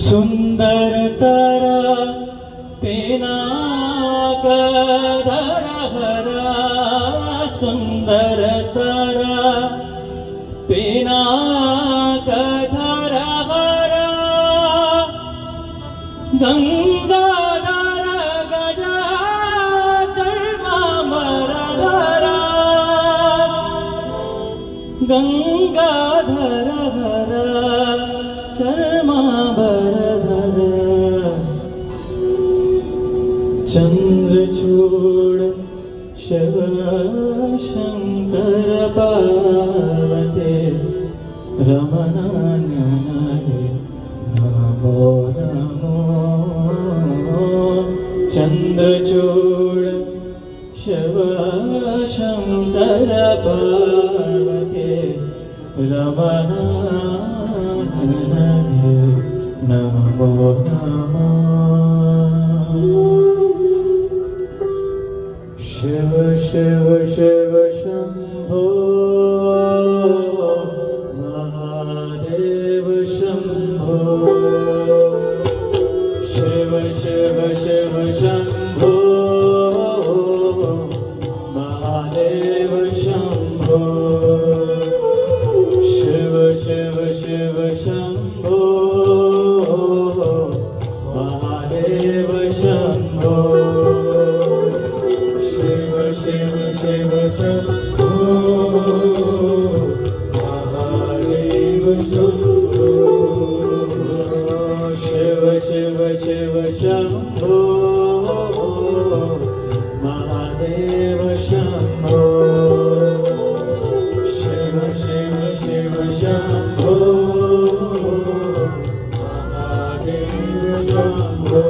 सुंदर तारा पिनाकधर हरा सुंदर तारा पिनाकधर हरा गंगाधर गजा चर्मामरधरा गंगाधर हरा चर्माभरधर चंद्रचूड शिव शंकर पार्वती रमणानने नमो नमो चंद्रचूड शिव शंकर पार्वती रमणानने नमो नमो शिव शिव शिव शंभो महादेव शंभो शिव शिव शिव शंभो महादेव शंभो शिव शिव शिव शंभो महादेव शंभो शिव शिव शिव शंभो महादेव शंभो शिव शिव शिव शंभो महादेव शंभो शिव शिव शिव शंभो महादेव शंभो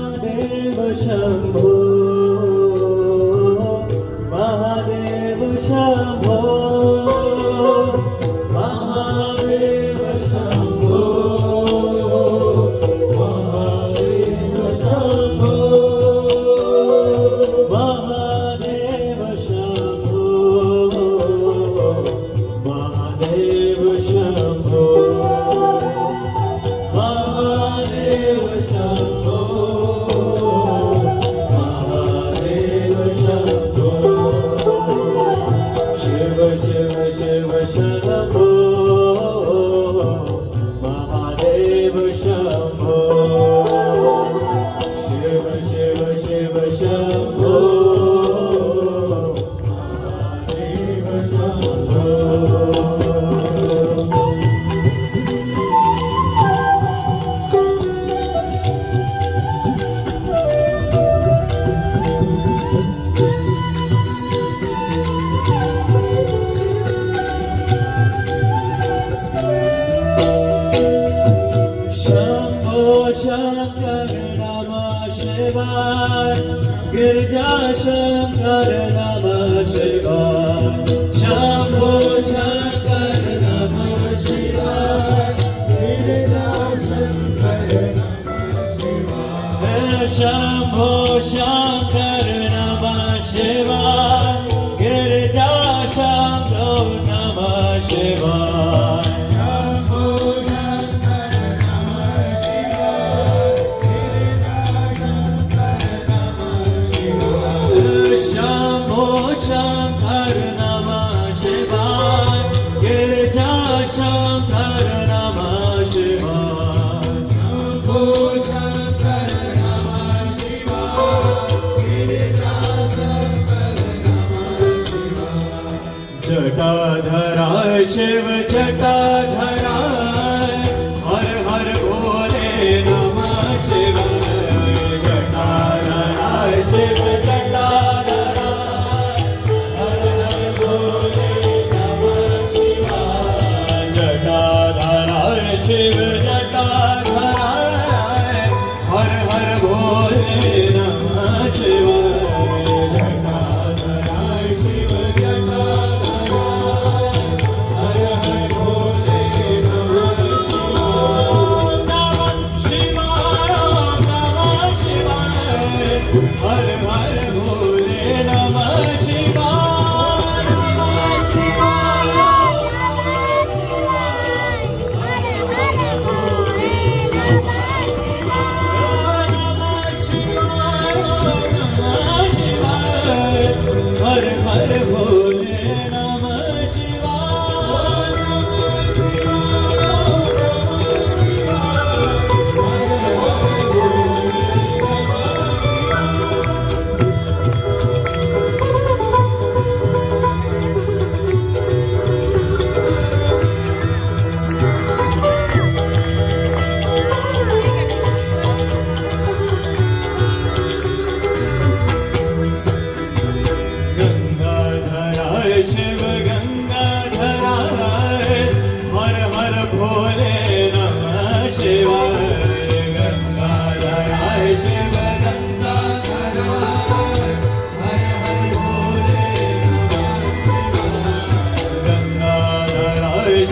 महादेव शंभो महादेव शंभो महादेव शंभो महादेव शंभो महादेव शंभो महादेव शंभो महादेव शंभो महादेव शंभो शिव शिव शिव शंभो महादेव शंभो शिव शिव शिव शंभो महादेव शंभो शंभो शंकर नमः शिवाय गिरिजा शंकर नमः शिवाय शंभो शंकर नमः शिवाय गिरिजा शंकर नमः शिवाय शंभो शंकर नमः शिवाय गिरिजा शंकर नमः शिवाय शंभो शंकर नमः शिवाय गिरिजा शंकर नमः शिवाय शंभो शंकर नमः शिवाय गिरिजा शंकर नमः शिवाय शंभो शंकर नमः शिवाय गिरिजा शंकर नमः शिवाय जटाधराय शिव जटाधराय हर हर भोले नमः शिवाय जटाधराय शिव जटाधराय हर हर भोले नमः शिवाय जटाधराय शिव जटाधराय हर हर भोले नमः शिवाय जटाधराय शिव जटाधराय हर हर भोले नमः शिवाय नमः शिवाय हर हर भोले नमः शिवाय नमः शिवाय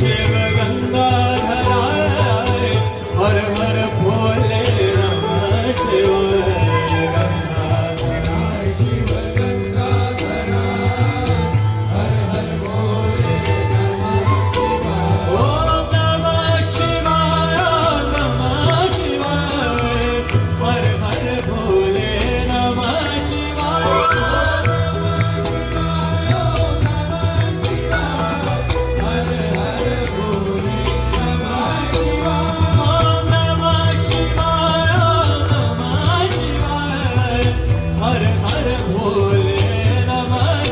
शिव गंगाधराय हर हर भोले नमः शिवाय गंगाधराय शिव गंगाधराय हर हर भोले नमः शिवाय ओम नमः शिवाय हर हर भोले नमः शिवाय ओम नमः शिवाय हर हर भोले नमः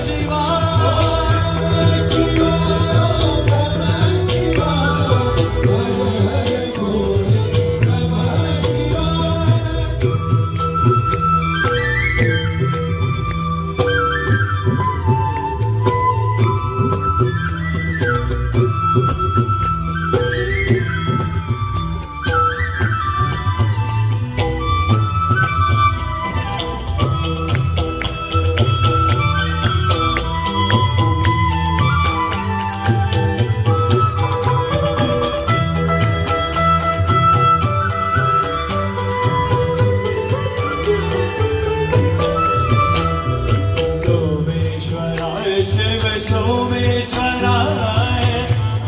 सोमेश्वराय शिव सोमेश्वराय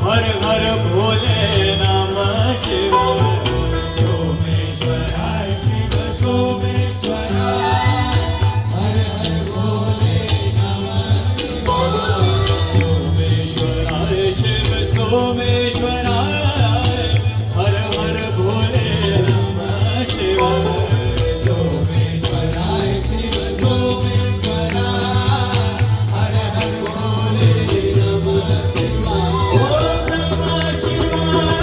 हर हर भोले नमः शिवाय सोमेश्वराय शिव सोमेश्वराय हर हर भोले नमः शिवाय सोमेश्वराय शिव सोमेश्वराय हर हर भोले नमः शिवाय सोमेश्वराय शिव सोमेश्वराय हर हर भोले नमः शिवाय ओम नमः शिवाय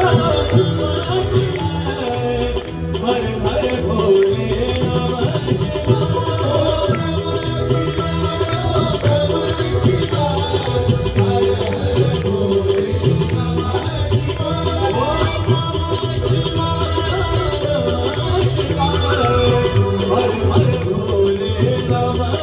हर हर भोले नमः हर हर भोले नमः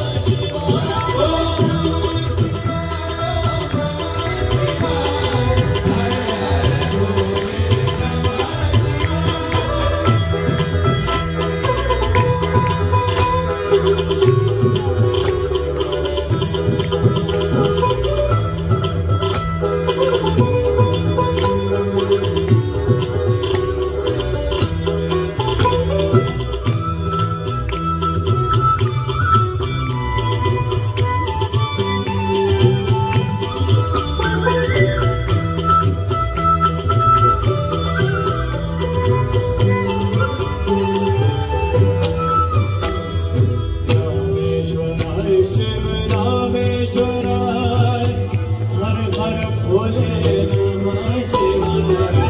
रामेश्वराय शिव रामेश्वराय हर हर भोले नमः शिवाय